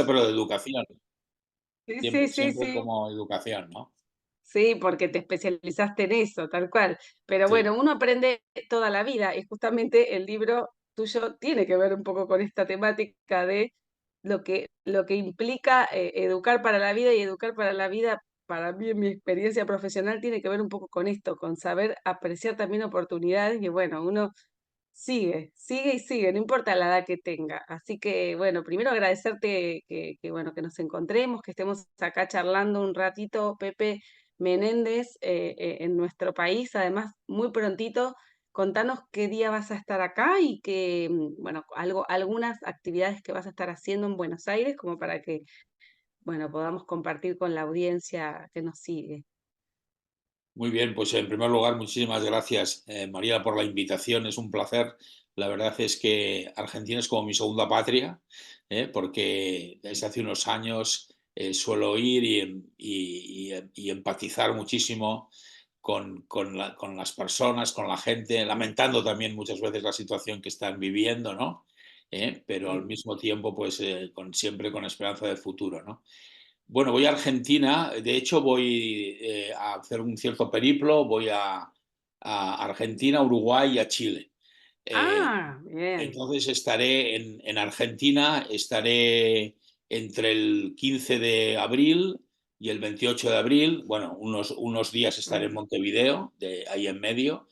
pero de educación, Sí, siempre, sí, sí, siempre sí. como educación, ¿no? Sí, porque te especializaste en eso, tal cual. Pero Sí, bueno, uno aprende toda la vida y justamente el libro tuyo tiene que ver un poco con esta temática de lo que implica educar para la vida y educar para la vida, para mí en mi experiencia profesional, tiene que ver un poco con esto, con saber apreciar también oportunidades y bueno, uno sigue, sigue y sigue, no importa la edad que tenga. Así que, bueno, primero agradecerte bueno, que nos encontremos, que estemos acá charlando un ratito, Pepe Menéndez, en nuestro país, además, muy prontito. Contanos qué día vas a estar acá y que, bueno, algunas actividades que vas a estar haciendo en Buenos Aires, como para que, bueno, podamos compartir con la audiencia que nos sigue. muy bien, pues en primer lugar, muchísimas gracias, María, por la invitación. Es un placer. La verdad es que Argentina es como mi segunda patria, porque desde hace unos años suelo ir y empatizar muchísimo con las personas, con la gente, lamentando también muchas veces la situación que están viviendo, ¿no? Pero al Sí. mismo tiempo, pues siempre con esperanza de futuro, ¿no? Bueno, voy a Argentina, de hecho voy a hacer un cierto periplo, voy a Argentina, Uruguay y a Chile. Eh, Ah, bien. entonces estaré en Argentina, estaré entre el 15 de abril y el 28 de abril, bueno, unos días estaré en Bueno, Montevideo, ahí en medio,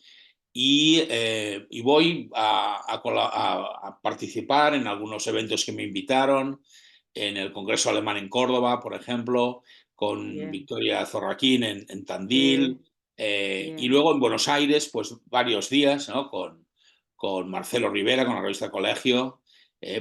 y voy a participar en algunos eventos que me invitaron, en el Congreso Alemán en Córdoba, por ejemplo, con bien, Victoria Zorraquín en sí, Tandil, y bien. luego en Buenos Aires, pues varios días, ¿no? Con Marcelo Rivera, con la revista Colegio,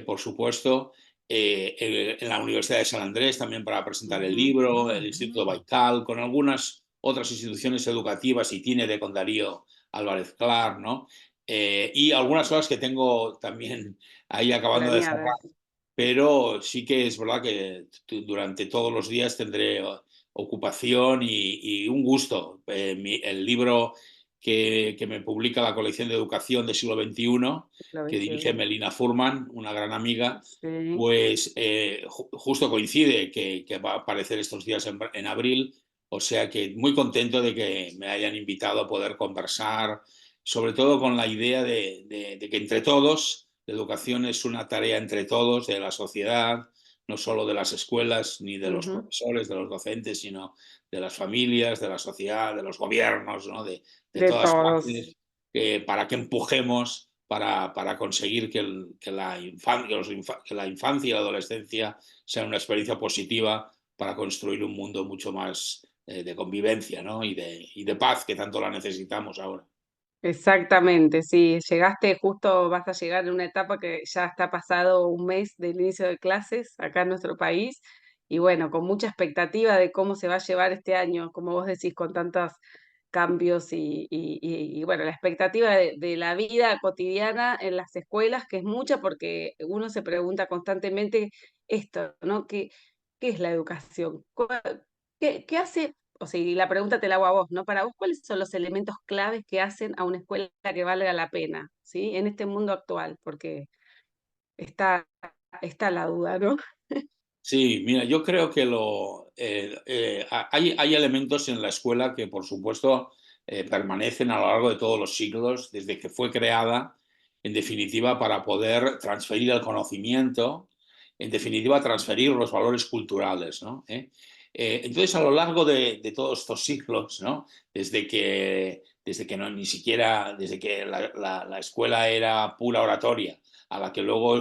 por supuesto, en la Universidad de San Andrés también para presentar el Ujú. libro, el Instituto Baikal, con algunas otras instituciones educativas, y Itinere con Darío Álvarez Clark, ¿no? Y algunas cosas que tengo también ahí acabando de cerrar, Planeadas. pero sí que es verdad que durante todos los días tendré ocupación y un gusto. El libro que me publica la colección de educación del siglo XXI, Lo que dirige 21. Melina Furman, una gran amiga, Sí. pues justo coincide que va a aparecer estos días en abril, o sea que muy contento de que me hayan invitado a poder conversar, sobre todo con la idea de que entre todos, la educación es una tarea entre todos, de la sociedad, no solo de las escuelas ni de los Ujú. profesores, de los docentes, sino de las familias, de la sociedad, de los gobiernos, ¿no? De De todas todos. partes, para que empujemos para conseguir que que la infancia y la adolescencia sean una experiencia positiva para construir un mundo mucho más de convivencia, ¿no? Y de paz, que tanto la necesitamos ahora. Exactamente, sí. Llegaste justo, vas a llegar en una etapa que ya está pasado un mes del inicio de clases acá en nuestro país y bueno, con mucha expectativa de cómo se va a llevar este año, como vos decís, con tantos cambios y bueno, la expectativa de la vida cotidiana en las escuelas, que es mucha porque uno se pregunta constantemente esto, ¿no? ¿Qué es la educación? ¿Qué hace? O sea, y la pregunta te la hago a vos, ¿no? Para vos, ¿cuáles son los elementos claves que hacen a una escuela que valga la pena, ¿sí? En este mundo actual, porque está, está la duda, ¿no? Sí, mira, yo creo que hay elementos en la escuela que, por supuesto, permanecen a lo largo de todos los siglos, desde que fue creada, en definitiva, para poder transferir el conocimiento, en definitiva, transferir los valores culturales, ¿no? Entonces, a lo largo de todos estos siglos, ¿no? Desde que no, ni siquiera, desde que la escuela era pura oratoria, a la que luego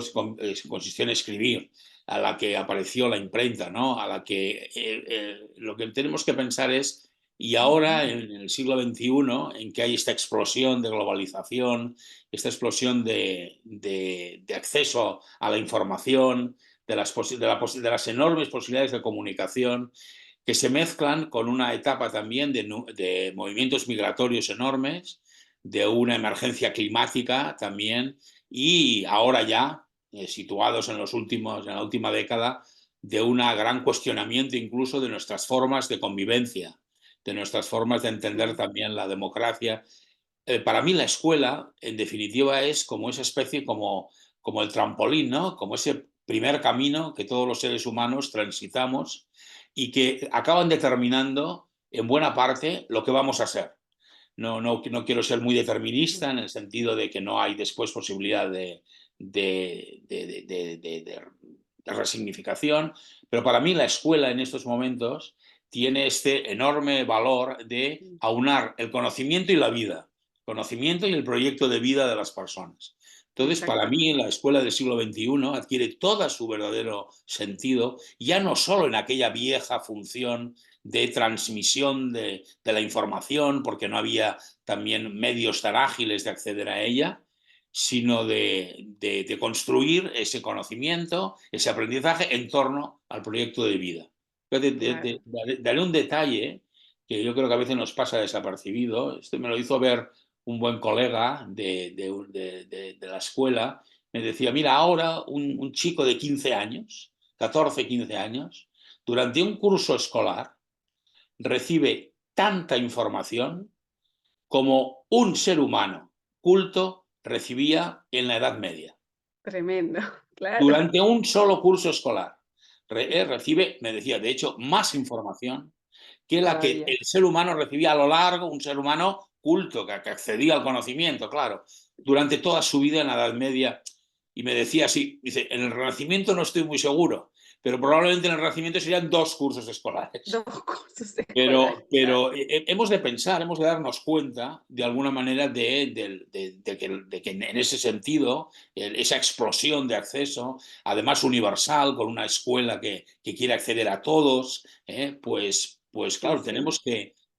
consistió en escribir, a la que apareció la imprenta, ¿no? A la que lo que tenemos que pensar es, y ahora en el siglo XXI, en que hay esta explosión de globalización, esta explosión de acceso a la información, de las enormes posibilidades de comunicación, que se mezclan con una etapa también de movimientos migratorios enormes, de una emergencia climática también, y ahora ya situados en la última década, de un gran cuestionamiento incluso de nuestras formas de convivencia, de nuestras formas de entender Mm, también la democracia. Para mí la escuela, en definitiva, es como esa especie, como el trampolín, ¿no? Como ese primer camino que todos los seres humanos transitamos y que acaban determinando en buena parte lo que vamos a ser. No quiero ser muy determinista en el sentido de que no hay después posibilidad de resignificación, pero para mí la escuela en estos momentos tiene este enorme valor de aunar el conocimiento y la vida, el conocimiento y el proyecto de vida de las personas. Entonces, para mí, Exactamente. la escuela del siglo XXI adquiere todo su verdadero sentido, ya no solo en aquella vieja función de transmisión de la información, porque no había también medios tan ágiles de acceder a ella, sino de construir ese conocimiento, ese aprendizaje en torno al proyecto de vida. Claro. Daré un detalle que yo creo que a veces nos pasa desapercibido. Esto me lo hizo ver un buen colega de la escuela. Me decía, mira, ahora un chico de 15 años, 14, 15 años, durante un curso escolar, recibe tanta información como un ser humano culto recibía en la Edad Media. Tremendo, claro. Durante un solo curso escolar. Recibe, me decía, de hecho, más información que la que Todavía. el ser humano recibía a lo largo, un ser humano culto, que accedía al conocimiento, claro, durante toda su vida en la Edad Media. Y me decía así, dice, en el Renacimiento no estoy muy seguro, pero probablemente en el Renacimiento serían 2 cursos escolares. 2 cursos escolares, claro. Pero hemos de pensar, hemos de darnos cuenta de alguna manera de que en ese sentido, esa explosión de acceso, además universal, con una escuela que quiere acceder a todos, pues Sí, claro, sí.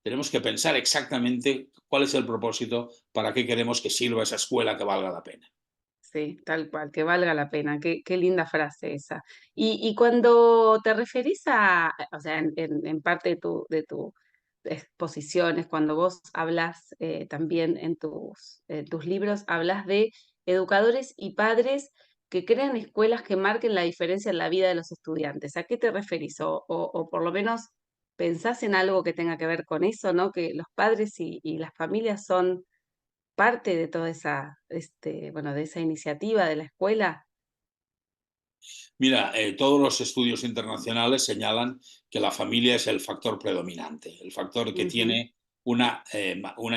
tenemos que pensar exactamente cuál es el propósito, para qué queremos que sirva esa escuela que valga la pena. Sí, tal cual, que valga la pena. Qué linda frase esa. Y cuando te referís o sea, en parte de tu exposiciones, cuando vos hablas también en tus libros, hablas de educadores y padres que crean escuelas que marquen la diferencia en la vida de los estudiantes. ¿A qué te referís? O por lo menos pensás en algo que tenga que ver con eso, ¿no? Que los padres y las familias son parte de toda esa, bueno, de esa iniciativa de la escuela. Mira, todos los estudios internacionales señalan que la familia es el factor predominante, el factor que Ujú, tiene una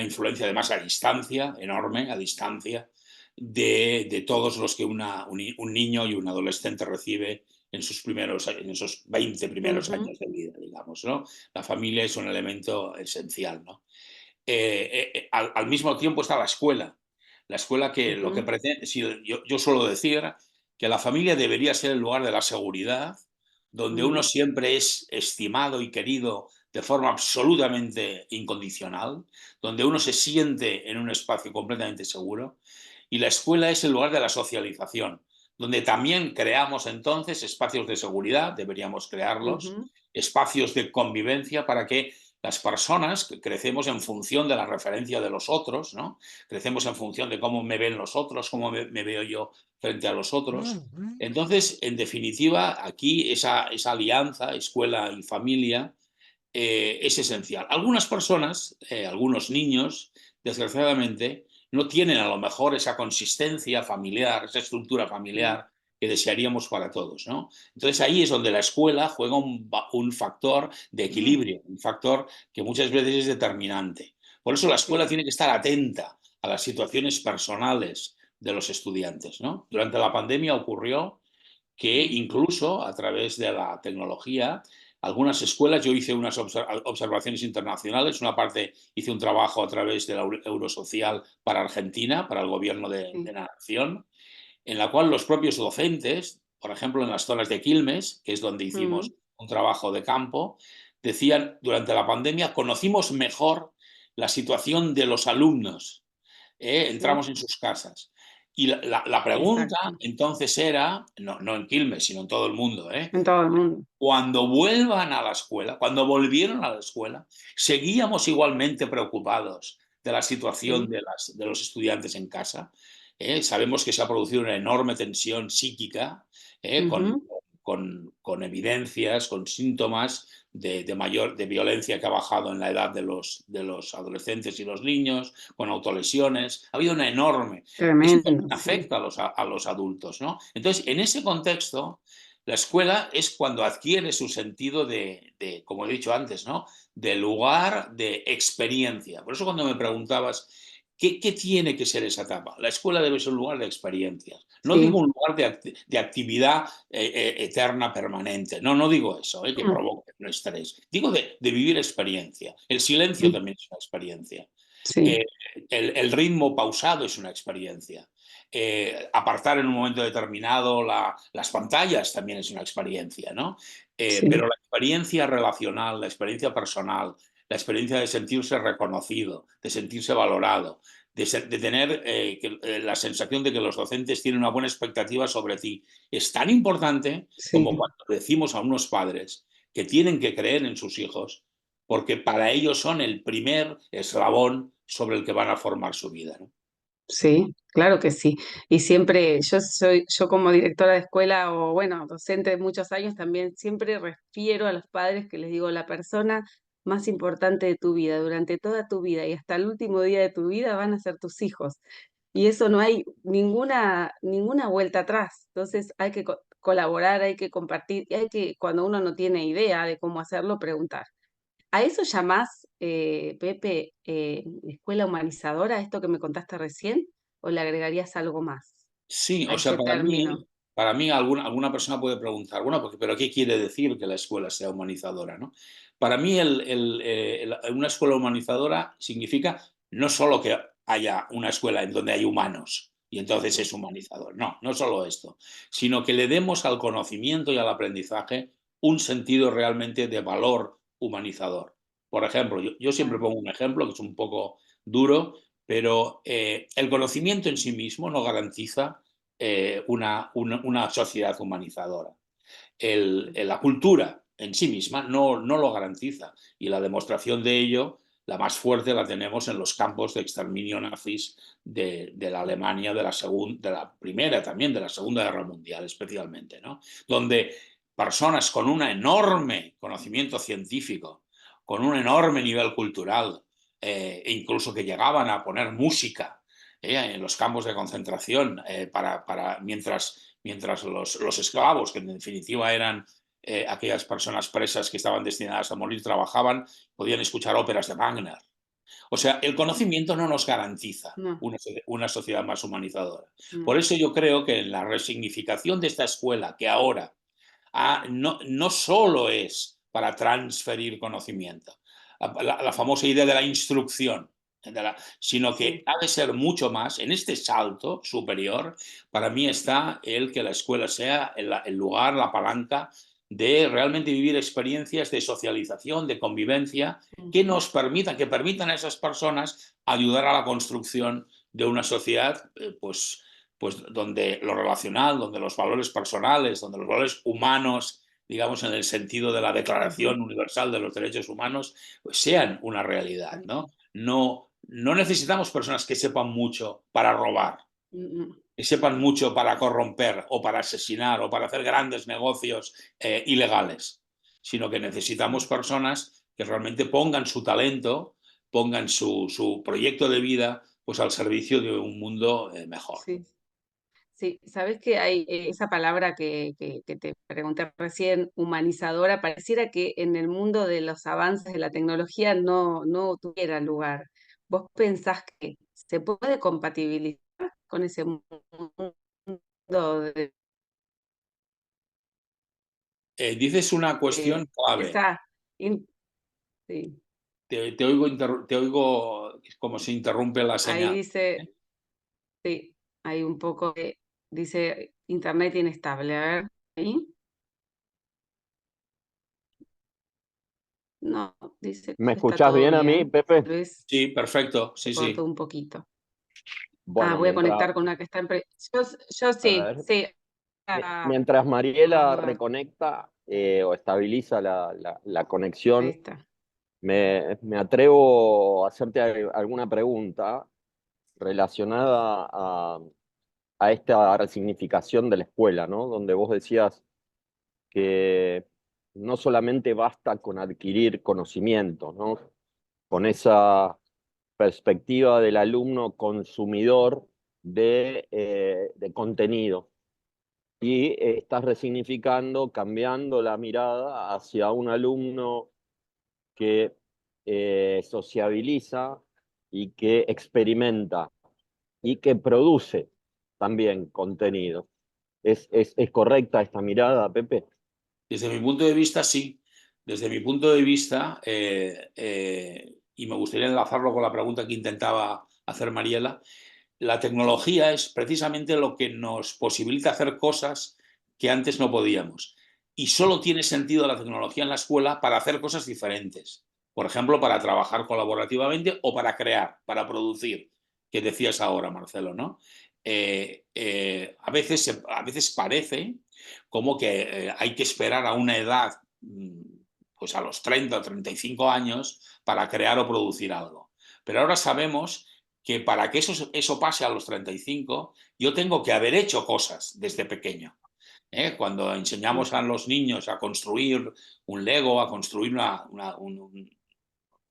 influencia además a distancia, enorme, a distancia, de todos los que un niño y un adolescente recibe en esos 20 primeros ujú, años de vida, digamos, ¿no? La familia es un elemento esencial, ¿no? Al mismo tiempo está la escuela que lo que ujú, pretende, si yo suelo decir que la familia debería ser el lugar de la seguridad, donde uno ujú. siempre es estimado y querido de forma absolutamente incondicional, donde uno se siente en un espacio completamente seguro, y la escuela es el lugar de la socialización, donde también creamos entonces espacios de seguridad, deberíamos crearlos, Ujú, espacios de convivencia para que las personas que crecemos en función de la referencia de los otros, ¿no? Crecemos en función de cómo me ven los otros, cómo me veo yo frente a los otros. Entonces, en definitiva, aquí esa alianza, escuela y familia, es esencial. Algunas personas, algunos niños, desgraciadamente, no tienen a lo mejor esa consistencia familiar, esa estructura mm, familiar que desearíamos para todos, ¿no? Entonces ahí es donde la escuela juega un factor de equilibrio, un factor que muchas veces es determinante. Por eso la escuela sí. tiene que estar atenta a las situaciones personales de los estudiantes, ¿no? Durante la pandemia ocurrió que Mm, incluso a través de la tecnología, algunas escuelas, yo hice unas observaciones internacionales, una parte hice un trabajo a través de la Eurosocial para Argentina, para el gobierno de sí. la nación, en la cual los propios docentes, por ejemplo, en las zonas de Quilmes, que es donde hicimos Mm, un trabajo de campo, decían, durante la pandemia conocimos mejor la situación de los alumnos, sí, entramos en sus casas. Y la pregunta exacto. entonces era, no en Quilmes, sino en todo el mundo, En todo el mundo. cuando vuelvan a la escuela, cuando volvieron a la escuela, seguíamos igualmente preocupados de la situación Sí. de los estudiantes en casa. Sabemos que se ha producido una enorme tensión psíquica, con, Ujú, con evidencias, con síntomas de violencia que ha bajado en la edad de los adolescentes y los niños, con autolesiones. Ha habido una enorme... Eso también Tremendo, sí. afecta a los adultos, ¿no? Entonces, en ese contexto, la escuela es cuando adquiere su sentido como he dicho antes, ¿no? De lugar, de experiencia. Por eso cuando me preguntabas, ¿qué tiene que ser esa etapa? La escuela debe ser un lugar de experiencias. No Sí. digo un lugar de actividad eterna, permanente. No, no digo eso, que Mm, provoque un estrés. Digo de vivir experiencia. El silencio sí, también es una experiencia. sí, Eh, el ritmo pausado es una experiencia. Apartar en un momento determinado las pantallas también es una experiencia, ¿no? Pero sí, la experiencia relacional, la experiencia personal, la experiencia de sentirse reconocido, de sentirse valorado, de tener la sensación de que los docentes tienen una buena expectativa sobre ti, es tan importante sí, como cuando decimos a unos padres que tienen que creer en sus hijos, porque para ellos son el primer eslabón sobre el que van a formar su vida, ¿no? sí, claro que sí. Y siempre, yo como directora de escuela o bueno, docente de muchos años también, siempre refiero a los padres que les digo, la persona más importante de tu vida, durante toda tu vida y hasta el último día de tu vida van a ser tus hijos. Y eso no hay ninguna vuelta atrás. Entonces hay que colaborar, hay que compartir, y hay que, cuando uno no tiene idea de cómo hacerlo, preguntar. ¿A eso llamás, Pepe, escuela humanizadora, esto que me contaste recién? ¿O le agregarías algo más Sí, a o sea, ese término? para mí alguna persona puede preguntar, bueno, pero ¿qué quiere decir que la escuela sea humanizadora, ¿no? Para mí una escuela humanizadora significa no solo que haya una escuela en donde hay humanos y entonces es humanizador, no, no solo esto, sino que le demos al conocimiento y al aprendizaje un sentido realmente de valor humanizador. Por ejemplo, yo siempre Claro, pongo un ejemplo que es un poco duro, pero el conocimiento en sí mismo no garantiza una sociedad humanizadora. La cultura en sí misma no lo garantiza y la demostración de ello, la más fuerte, la tenemos en los campos de exterminio nazis de la Alemania de la primera también, de la Segunda Guerra Mundial especialmente, ¿no? Donde personas con un enorme conocimiento científico, con un enorme nivel cultural, e incluso que llegaban a poner música en los campos de concentración mientras los esclavos, que en definitiva eran aquellas personas presas que estaban destinadas a morir, trabajaban, podían escuchar óperas de Wagner. O sea, el conocimiento no nos garantiza no, una sociedad más humanizadora. no, Por eso yo creo que en la resignificación de esta escuela, que ahora no solo es para transferir conocimiento, la famosa idea de la instrucción, sino que sí, ha de ser mucho más, en este salto superior, para mí está el que la escuela sea el lugar, la palanca de realmente vivir experiencias de socialización, de convivencia, ujú, que permitan a esas personas ayudar a la construcción de una sociedad, pues donde lo relacional, donde los valores personales, donde los valores humanos, digamos en el sentido de la ujú, Declaración Universal de los Derechos Humanos, pues sean una realidad, sí, ¿no? No necesitamos personas que sepan mucho para robar, mm, que sepan mucho para corromper o para asesinar o para hacer grandes negocios ilegales, sino que necesitamos sí, personas que realmente pongan su talento, pongan su proyecto de vida pues al servicio de un mundo mejor. sí. Sí, sabes que hay esa palabra que te pregunté recién, humanizadora, pareciera que en el mundo de los avances de la tecnología no tuviera lugar. ¿Vos pensás que se puede compatibilizar con ese mundo de Dices una cuestión clave. esa... in- sí, Te oigo como se interrumpe la ahí señal. dice, sí, hay un poco de, dice internet inestable. A ver, ahí. No, dice ¿Me que está escuchás todo bien a mí, bien. Pepe? Tal vez Sí, perfecto, se sí, cortó sí. un poquito. Bueno, Voy a mientras, conectar con una que está en... yo a sí, ver, sí. Ah, mientras vamos Mariela a ver. reconecta o estabiliza la Ahí conexión, está. me atrevo a hacerte alguna pregunta relacionada a esta resignificación de la escuela, ¿no? Donde vos decías que no solamente basta con adquirir conocimiento, ¿no? Con esa perspectiva del alumno consumidor de contenido. Y estás resignificando, cambiando la mirada hacia un alumno que sociabiliza y que experimenta y que produce también contenido. ¿Es correcta esta mirada, Pepe? Desde mi punto de vista, sí. Desde mi punto de vista, y me gustaría enlazarlo con la pregunta que intentaba hacer Mariela, la tecnología es precisamente lo que nos posibilita hacer cosas que antes no podíamos. Y solo tiene sentido la tecnología en la escuela para hacer cosas diferentes. Por ejemplo, para trabajar colaborativamente o para crear, para producir, que decías ahora, Marcelo, ¿no? A veces parece como que hay que esperar a una edad, pues a los 30 o 35 años, para crear o producir algo. Pero ahora sabemos que para que eso pase a los 35, yo tengo que haber hecho cosas desde pequeño. Cuando enseñamos a los niños a construir un Lego, a construir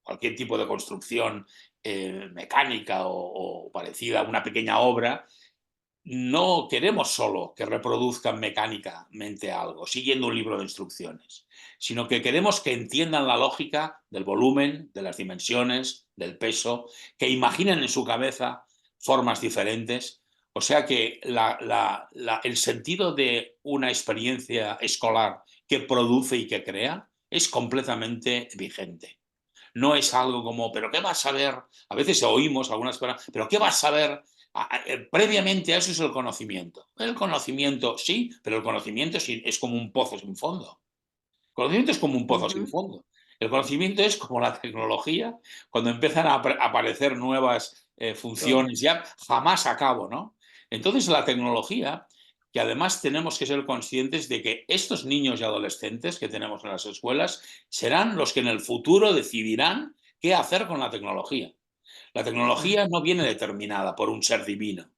cualquier tipo de construcción mecánica o parecida a una pequeña obra, no queremos solo que reproduzcan mecánicamente algo, siguiendo un libro de instrucciones, sino que queremos que entiendan la lógica del volumen, de las dimensiones, del peso, que imaginen en su cabeza formas diferentes. O sea que el sentido de una experiencia escolar que produce y que crea es completamente vigente. No es algo como, pero ¿qué vas a saber? A veces oímos algunas cosas, pero ¿qué vas a saber? Previamente a eso es el conocimiento. El conocimiento sí, pero el conocimiento es como un pozo sin fondo. El conocimiento es como un pozo sin fondo. El conocimiento es como la tecnología, cuando empiezan a aparecer nuevas funciones, ya jamás acabo, ¿no? Entonces la tecnología, que además tenemos que ser conscientes de que estos niños y adolescentes que tenemos en las escuelas serán los que en el futuro decidirán qué hacer con la tecnología. La tecnología no viene determinada por un ser divino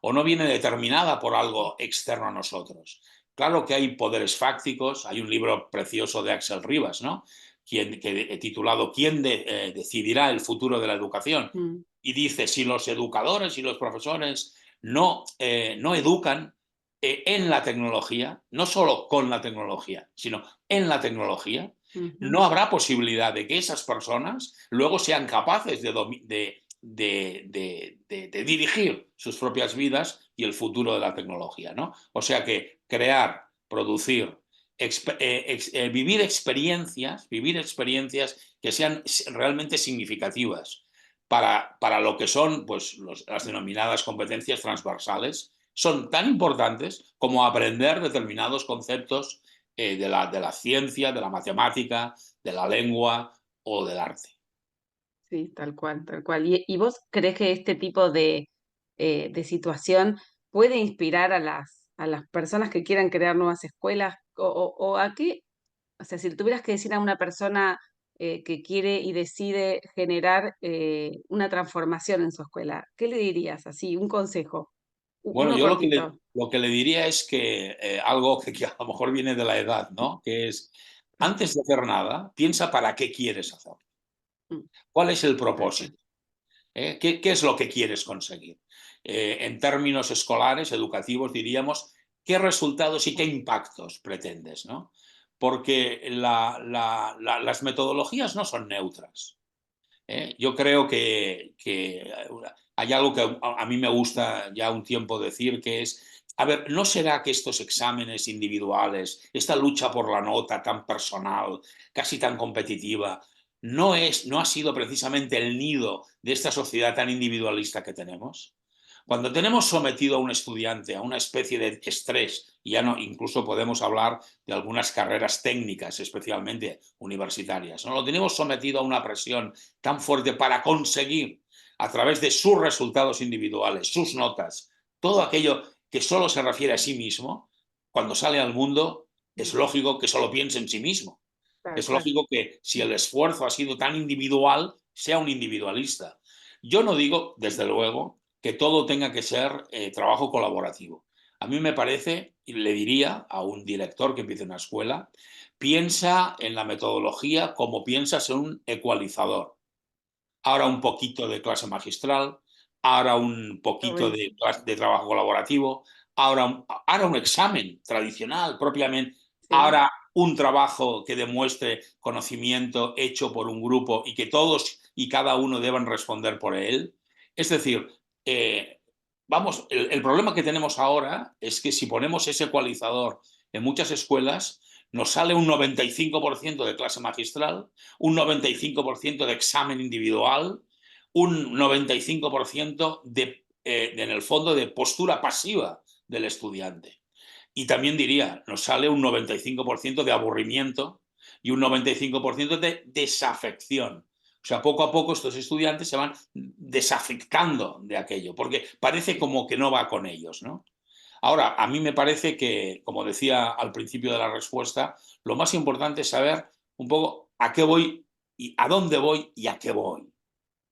o no viene determinada por algo externo a nosotros. Claro que hay poderes fácticos, hay un libro precioso de Axel Rivas, ¿no? Titulado ¿Quién decidirá el futuro de la educación? Y dice, si los educadores y los profesores no educan en la tecnología, no solo con la tecnología, sino en la tecnología, no habrá posibilidad de que esas personas luego sean capaces de dirigir sus propias vidas y el futuro de la tecnología, ¿no? O sea que crear, producir, vivir experiencias que sean realmente significativas para lo que son pues, las denominadas competencias transversales, son tan importantes como aprender determinados conceptos de la ciencia, de la matemática, de la lengua o del arte. Sí, tal cual, tal cual. ¿Y vos crees que este tipo de situación puede inspirar a las personas que quieran crear nuevas escuelas? O a qué? O sea, si tuvieras que decir a una persona que quiere y decide generar una transformación en su escuela, ¿qué le dirías? Así, un consejo, Bueno, uno yo cortito. lo que le diría es que algo que a lo mejor viene de la edad, ¿no? Que es, antes de hacer nada, piensa para qué quieres hacer. Mm, ¿Cuál es el tal cual. propósito? ¿Qué es lo que quieres conseguir? En términos escolares, educativos, diríamos, ¿qué resultados y qué impactos pretendes, ¿no? Porque las metodologías no son neutras. Yo creo que hay algo que a mí me gusta ya un tiempo decir, que es, a ver, ¿no será que estos exámenes individuales, esta lucha por la nota tan personal, casi tan competitiva, no ha sido precisamente el nido de esta sociedad tan individualista que tenemos? Cuando tenemos sometido a un estudiante a una especie de estrés, y ya no, incluso podemos hablar de algunas carreras técnicas, especialmente universitarias, ¿no? Lo tenemos sometido a una presión tan fuerte para conseguir, a través de sus resultados individuales, sus notas, todo aquello que solo se refiere a sí mismo, cuando sale al mundo es lógico que solo piense en sí mismo. Tal Es cual. lógico que si el esfuerzo ha sido tan individual, sea un individualista. Yo no digo, desde luego, que todo tenga que ser trabajo colaborativo. A mí me parece, y le diría a un director que empiece una escuela, piensa en la metodología como piensas en un ecualizador. Ahora un poquito de clase magistral, ahora un poquito Buenísimo. de trabajo colaborativo, ahora un examen tradicional propiamente, Sí, ahora un trabajo que demuestre conocimiento hecho por un grupo y que todos y cada uno deban responder por él. Es decir, vamos, el problema que tenemos ahora es que si ponemos ese ecualizador en muchas escuelas, nos sale un 95% de clase magistral, un 95% de examen individual, un 95% en el fondo, de postura pasiva del estudiante. Y también diría, nos sale un 95% de aburrimiento y un 95% de desafección. O sea, poco a poco estos estudiantes se van desafectando de aquello, porque parece como que no va con ellos, ¿no? Ahora, a mí me parece que, como decía al principio de la respuesta, lo más importante es saber un poco a qué voy y a dónde voy y a qué voy.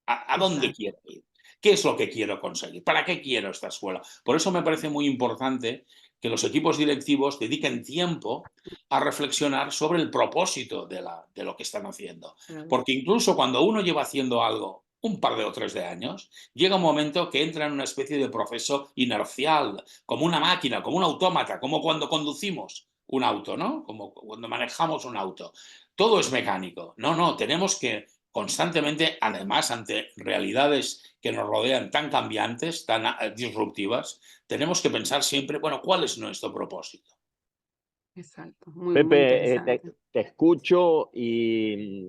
¿A dónde exacto. quiero ir? ¿Qué es lo que quiero conseguir? ¿Para qué quiero esta escuela? Por eso me parece muy importante que los equipos directivos dediquen tiempo a reflexionar sobre el propósito de lo que están haciendo. Claro. Porque incluso cuando uno lleva haciendo algo un par de o tres de años, llega un momento que entra en una especie de proceso inercial, como una máquina, como un autómata, como cuando conducimos un auto, ¿no? Como cuando manejamos un auto. Todo es mecánico. No, no, tenemos que constantemente, además, ante realidades que nos rodean tan cambiantes, tan disruptivas, tenemos que pensar siempre, bueno, ¿cuál es nuestro propósito? Exacto. Muy, muy Pepe, interesante. te escucho y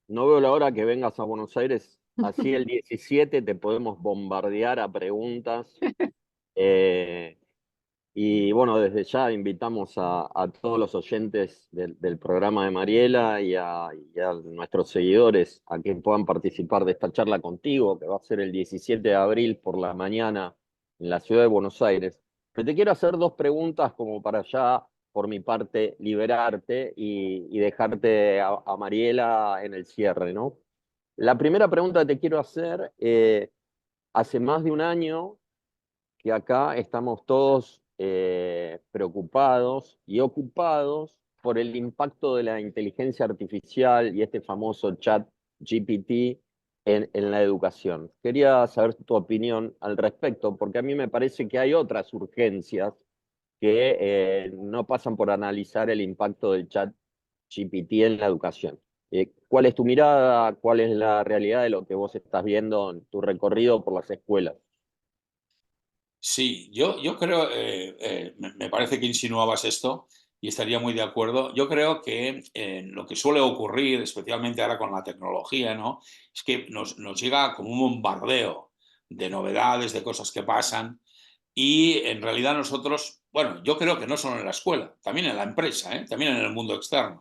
no veo la hora que vengas a Buenos Aires. Así el 17 te podemos bombardear a preguntas. Eh, y bueno, desde ya invitamos a todos los oyentes del programa de Mariela y a nuestros seguidores a que puedan participar de esta charla contigo, que va a ser el 17 de abril por la mañana en la ciudad de Buenos Aires. Pero te quiero hacer dos preguntas como para ya, por mi parte, liberarte y dejarte a Mariela en el cierre, ¿no? La primera pregunta que te quiero hacer, hace más de un año que acá estamos todos preocupados y ocupados por el impacto de la inteligencia artificial y este famoso chat GPT en la educación. Quería saber tu opinión al respecto, porque a mí me parece que hay otras urgencias que no pasan por analizar el impacto del chat GPT en la educación. ¿Cuál es tu mirada? ¿Cuál es la realidad de lo que vos estás viendo en tu recorrido por las escuelas? Sí, yo creo, me parece que insinuabas esto y estaría muy de acuerdo. Yo creo que lo que suele ocurrir, especialmente ahora con la tecnología, ¿no? Es que nos llega como un bombardeo de novedades, de cosas que pasan y en realidad nosotros, bueno, yo creo que no solo en la escuela, también en la empresa, ¿eh? También en el mundo externo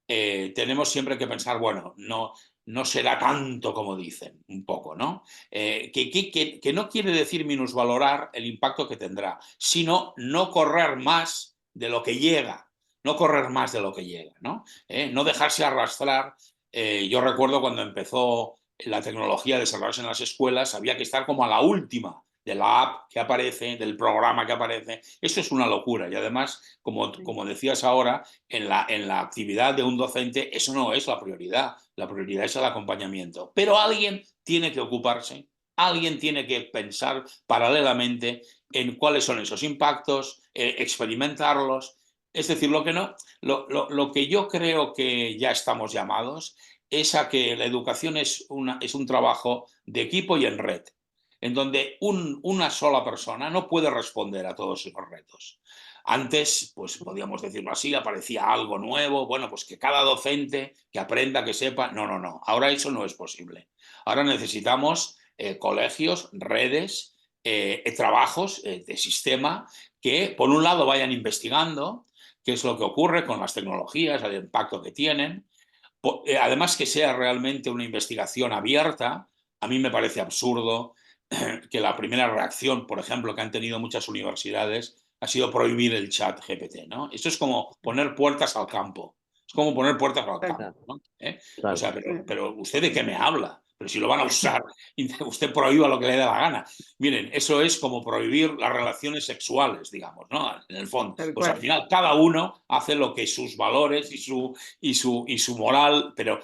tenemos siempre que pensar, bueno, no será tanto como dicen, un poco, ¿no? Que no quiere decir minusvalorar el impacto que tendrá, sino no correr más de lo que llega, no correr más de lo que llega, ¿no? No dejarse arrastrar. Yo recuerdo cuando empezó la tecnología a desarrollarse en las escuelas, había que estar como a la última de la app que aparece, del programa que aparece. Eso es una locura. Y además, como decías ahora, en la actividad de un docente eso no es la prioridad es el acompañamiento. Pero alguien tiene que ocuparse, alguien tiene que pensar paralelamente en cuáles son esos impactos, experimentarlos. Es decir, lo que yo creo que ya estamos llamados es a que la educación es un trabajo de equipo y en red, en donde una sola persona no puede responder a todos esos retos. Antes, pues podíamos decirlo así, aparecía algo nuevo, bueno, pues que cada docente que aprenda, que sepa, no, no, no, ahora eso no es posible. Ahora necesitamos colegios, redes, trabajos de sistema que, por un lado, vayan investigando qué es lo que ocurre con las tecnologías, el impacto que tienen, además que sea realmente una investigación abierta. A mí me parece absurdo que la primera reacción, por ejemplo, que han tenido muchas universidades ha sido prohibir el chat GPT, ¿no? Esto es como poner puertas al campo. Es como poner puertas al campo, Exacto. ¿no? O Claro. sea, pero ¿usted de qué me habla? pero si lo van a usar, usted prohíba lo que le dé la gana. Miren, eso es como prohibir las relaciones sexuales, digamos, ¿no? En el fondo. Tal Pues al cual. final cada uno hace lo que sus valores y su moral, pero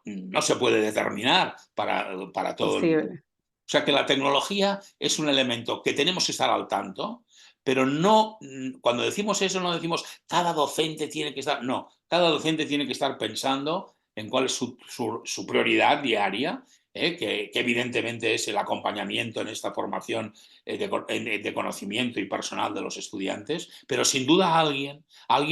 no se puede determinar para todo el mundo. Posible. O sea que la tecnología es un elemento que tenemos que estar al tanto, pero no, cuando decimos eso no decimos cada docente tiene que estar, no, cada docente tiene que estar pensando en cuál es su prioridad diaria, que evidentemente es el acompañamiento en esta formación de conocimiento y personal de los estudiantes, pero sin duda alguien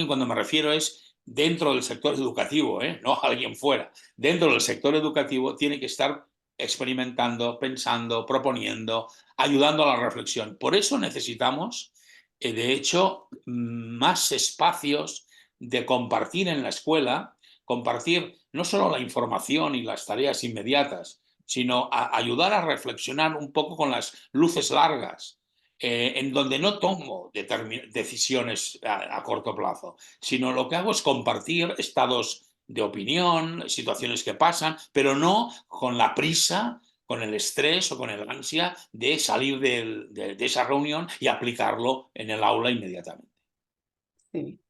cuando me refiero es dentro del sector educativo, no alguien fuera, dentro del sector educativo tiene que estar experimentando, pensando, proponiendo, ayudando a la reflexión. Por eso necesitamos, de hecho, más espacios de compartir en la escuela, compartir no solo la información y las tareas inmediatas, sino ayudar a reflexionar un poco con las luces largas, en donde no tomo decisiones a corto plazo, sino lo que hago es compartir estados de opinión, situaciones que pasan, pero no con la prisa, con el estrés o con el ansia de salir de esa reunión y aplicarlo en el aula inmediatamente. Sí,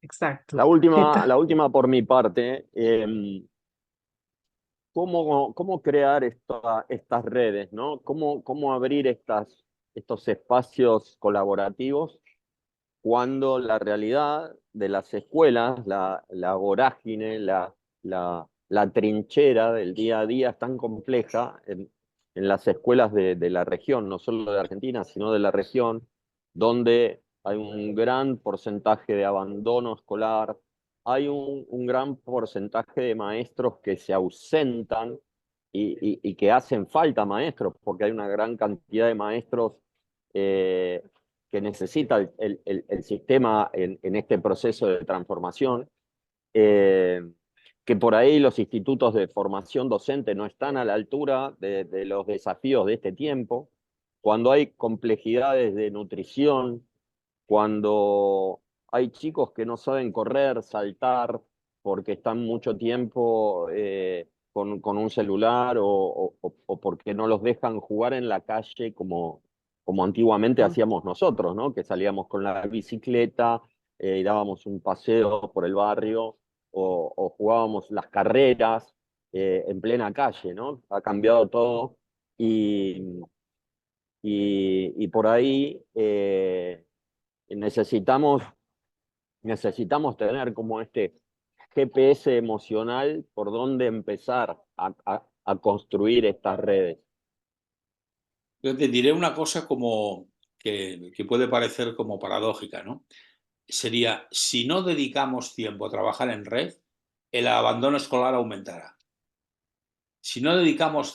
exacto. La última por mi parte, ¿cómo crear estas redes, ¿no? ¿Cómo abrir estos espacios colaborativos cuando la realidad de las escuelas, la vorágine, la trinchera del día a día es tan compleja en las escuelas de la región, no solo de Argentina, sino de la región, donde hay un gran porcentaje de abandono escolar, hay un gran porcentaje de maestros que se ausentan y que hacen falta maestros, porque hay una gran cantidad de maestros que necesita el sistema en este proceso de transformación, que por ahí los institutos de formación docente no están a la altura de los desafíos de este tiempo, cuando hay complejidades de nutrición, cuando hay chicos que no saben correr, saltar, porque están mucho tiempo con un celular o porque no los dejan jugar en la calle como antiguamente Mm. hacíamos nosotros, ¿no? Que salíamos con la bicicleta y dábamos un paseo por el barrio o jugábamos las carreras en plena calle, ¿no? Ha cambiado todo y por ahí necesitamos tener como este GPS emocional por dónde empezar a construir estas redes. Yo te diré una cosa como que puede parecer como paradójica, ¿no? Sería, si no dedicamos tiempo a trabajar en red, el abandono escolar aumentará. Si no dedicamos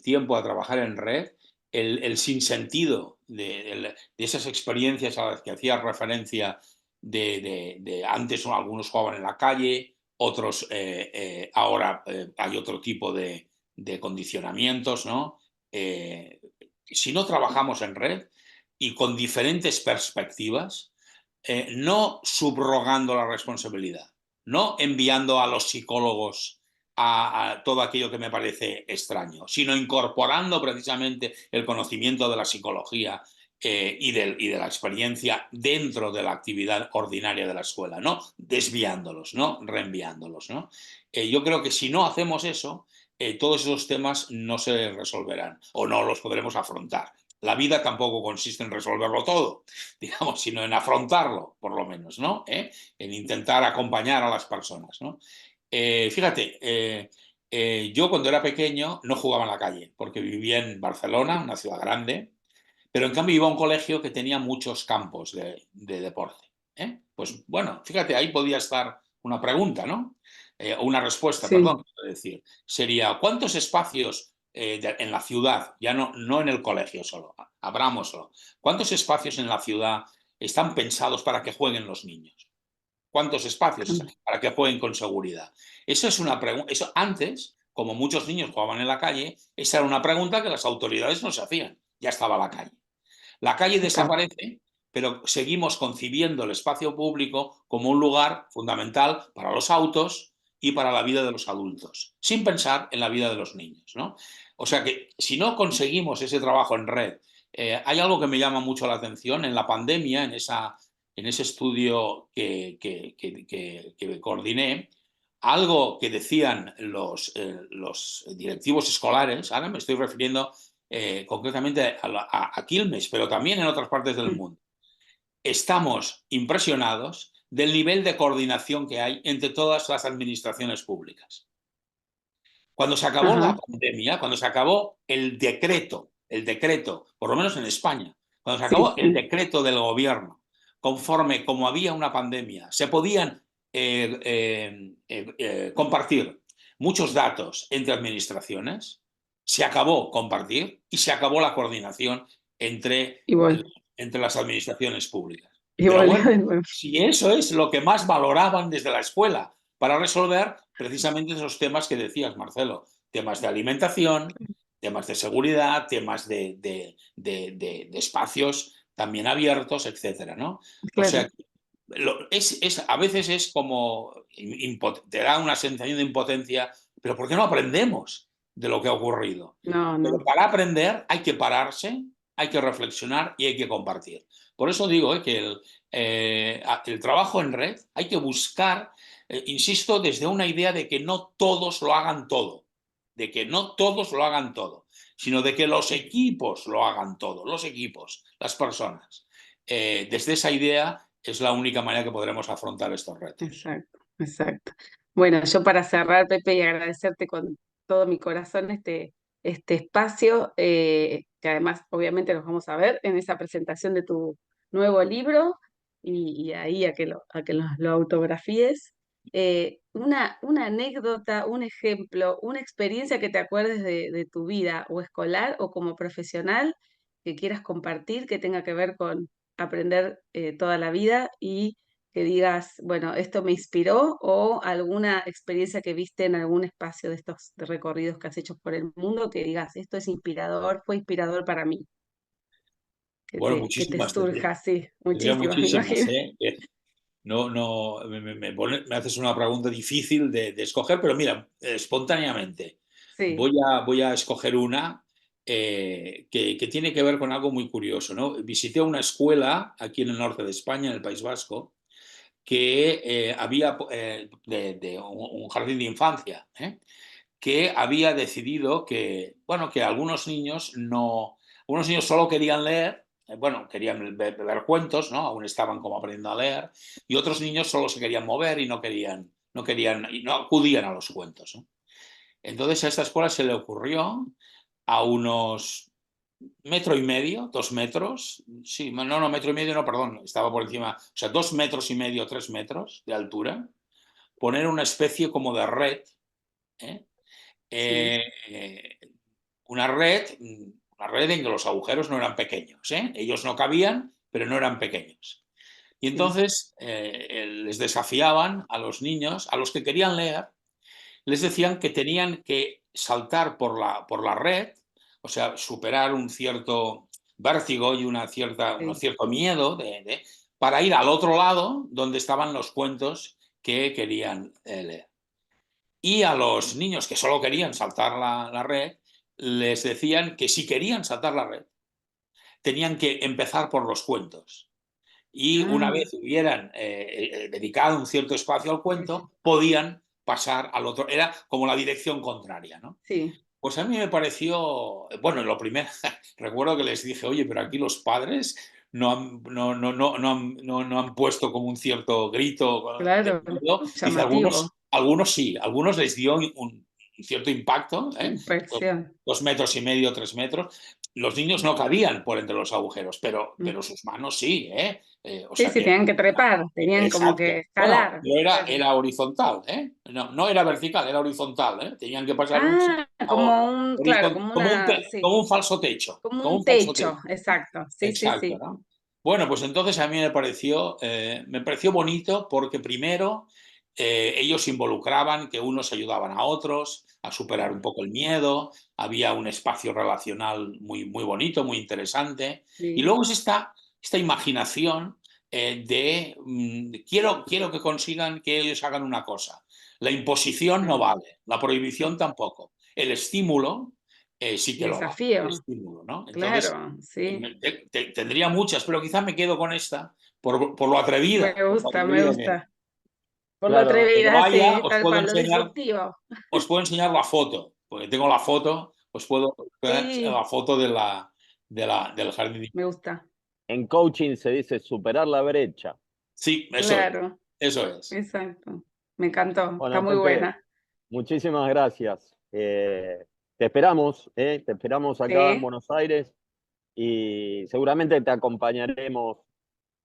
tiempo a trabajar en red, el sinsentido de esas experiencias a las que hacías referencia de antes algunos jugaban en la calle, otros ahora hay otro tipo de condicionamientos, ¿no? Si no trabajamos en red y con diferentes perspectivas, no subrogando la responsabilidad, no enviando a los psicólogos a todo aquello que me parece extraño, sino incorporando precisamente el conocimiento de la psicología y de la experiencia dentro de la actividad ordinaria de la escuela, no desviándolos, no reenviándolos, ¿no? Yo creo que si no hacemos eso, todos esos temas no se resolverán o no los podremos afrontar. La vida tampoco consiste en resolverlo todo, digamos, sino en afrontarlo, por lo menos, ¿no? En intentar acompañar a las personas, ¿no? Fíjate, yo cuando era pequeño no jugaba en la calle, porque vivía en Barcelona, una ciudad grande, pero en cambio iba a un colegio que tenía muchos campos de deporte. Pues bueno, fíjate, ahí podía estar una pregunta, ¿no? Una respuesta, Sí, perdón, quiero decir. Sería, ¿cuántos espacios en la ciudad, ya no en el colegio solo, abrámoslo, cuántos espacios en la ciudad están pensados para que jueguen los niños? ¿Cuántos espacios mm, para que jueguen con seguridad? Eso es una pregunta. Eso antes, como muchos niños jugaban en la calle, esa era una pregunta que las autoridades no se hacían. Ya estaba la calle. La calle exacto. desaparece, pero seguimos concibiendo el espacio público como un lugar fundamental para los autos y para la vida de los adultos, sin pensar en la vida de los niños, ¿no? O sea que si no conseguimos ese trabajo en red, hay algo que me llama mucho la atención en la pandemia, en ese estudio que coordiné, algo que decían los directivos escolares, ahora me estoy refiriendo concretamente a Quilmes, pero también en otras partes del mundo. Estamos impresionados del nivel de coordinación que hay entre todas las administraciones públicas. Cuando se acabó la pandemia, cuando se acabó el decreto, por lo menos en España, cuando se acabó el decreto del gobierno, conforme como había una pandemia, se podían compartir muchos datos entre administraciones, se acabó compartir y se acabó la coordinación entre las administraciones públicas. Pero bueno, si eso es lo que más valoraban desde la escuela para resolver precisamente esos temas que decías, Marcelo, temas de alimentación, temas de seguridad, temas de espacios también abiertos, etcétera, ¿no? Claro. O sea, a veces es como, te da una sensación de impotencia, pero ¿por qué no aprendemos de lo que ha ocurrido? No, no. Pero para aprender hay que pararse, hay que reflexionar y hay que compartir. Por eso digo que el trabajo en red hay que buscar, insisto, desde una idea de que no todos lo hagan todo, de que no todos lo hagan todo, sino de que los equipos lo hagan todo, los equipos, las personas. Desde esa idea es la única manera que podremos afrontar estos retos. Exacto, exacto. Bueno, yo para cerrar, Pepe, y agradecerte con todo mi corazón este espacio, que además obviamente nos vamos a ver en esa presentación de tu nuevo libro y ahí a que lo autografíes. Una anécdota, un ejemplo, una experiencia que te acuerdes de tu vida o escolar o como profesional que quieras compartir, que tenga que ver con aprender toda la vida y que digas, bueno, esto me inspiró, o alguna experiencia que viste en algún espacio de estos recorridos que has hecho por el mundo, que digas, esto es inspirador, fue inspirador para mí. Bueno, Que te muchísimas, surja, sí, tendría muchísimas, me muchísimas, imagino. ¿eh? No, me haces una pregunta difícil de escoger, pero mira, espontáneamente Sí, voy a escoger una que tiene que ver con algo muy curioso, ¿no? Visité una escuela aquí en el norte de España, en el País Vasco, que había de un jardín de infancia, que había decidido que, bueno, que algunos niños solo querían leer, bueno, querían ver cuentos, ¿no? Aún estaban como aprendiendo a leer, y otros niños solo se querían mover y y no acudían a los cuentos, ¿no? Entonces a esta escuela se le ocurrió a unos 1,5 metros, 2 metros, sí, no, 1,5 metros, no, perdón, estaba por encima, o sea, 2,5 metros, 3 metros de altura, poner una especie como de red, ¿eh? sí, eh, una red en que los agujeros no eran pequeños, ¿eh? Ellos no cabían, pero no eran pequeños. Y sí. entonces les desafiaban a los niños, a los que querían leer, les decían que tenían que saltar por la red, o sea, superar un cierto vértigo y un Sí. cierto miedo para ir al otro lado donde estaban los cuentos que querían leer. Y a los niños que solo querían saltar la red, les decían que si querían saltar la red, tenían que empezar por los cuentos. Y una Ah, vez hubieran dedicado un cierto espacio al cuento, podían pasar al otro. Era como la dirección contraria, ¿no? sí. Pues a mí me pareció, bueno, lo primero, recuerdo que les dije, oye, pero aquí los padres no han puesto como un cierto grito de Claro, miedo. Dice, llamativo, algunos sí, algunos les dio un cierto impacto, ¿eh? impresión. 2,5 metros, 3 metros. Los niños no cabían por entre los agujeros, Mm. pero sus manos sí, ¿eh? O Sí, sea sí, que tenían que trepar, tenían como que exacto. Bueno, escalar. pero Claro. era horizontal, ¿eh? No era vertical, era horizontal, ¿eh? Tenían que pasar de un sitio Ah, a otro. claro, como una, sí, Como un falso techo, como como un un falso techo, techo. exacto. Sí, sí, Exacto, sí. ¿no? Bueno, pues entonces a mí me pareció bonito porque primero ellos involucraban que unos ayudaban a otros a superar un poco el miedo, había un espacio relacional muy, muy bonito, muy interesante. Y Sí. luego es esta imaginación quiero que consigan que ellos hagan una cosa. La imposición no vale, la prohibición tampoco. El estímulo sí que lo vale. El Desafío, estímulo, ¿no? Entonces, claro, sí. tendría muchas, pero quizá me quedo con esta por lo atrevida. Me gusta, me Que gusta. Por lo Claro, cuando atrevida, vaya, sí, tal cual, lo disruptivo. os puedo enseñar la foto, porque tengo la foto, os puedo poner Sí, la foto del jardín. me gusta, en coaching se dice superar la brecha. Sí, claro, eso es. exacto. Me encantó, está Bueno, muy Pepe, buena. muchísimas gracias. Te esperamos acá en Sí, Buenos Aires y seguramente te acompañaremos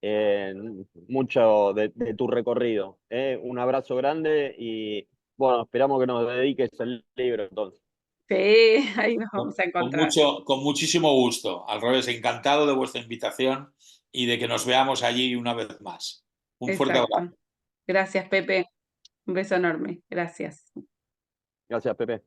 en mucho de tu recorrido. Un abrazo grande y bueno, esperamos que nos dediques el libro entonces. sí, ahí nos vamos a encontrar. Con muchísimo gusto. Al revés, encantado de vuestra invitación y de que nos veamos allí una vez más. Un fuerte abrazo. Exacto. Gracias, Pepe. Un beso enorme. Gracias. Gracias, Pepe.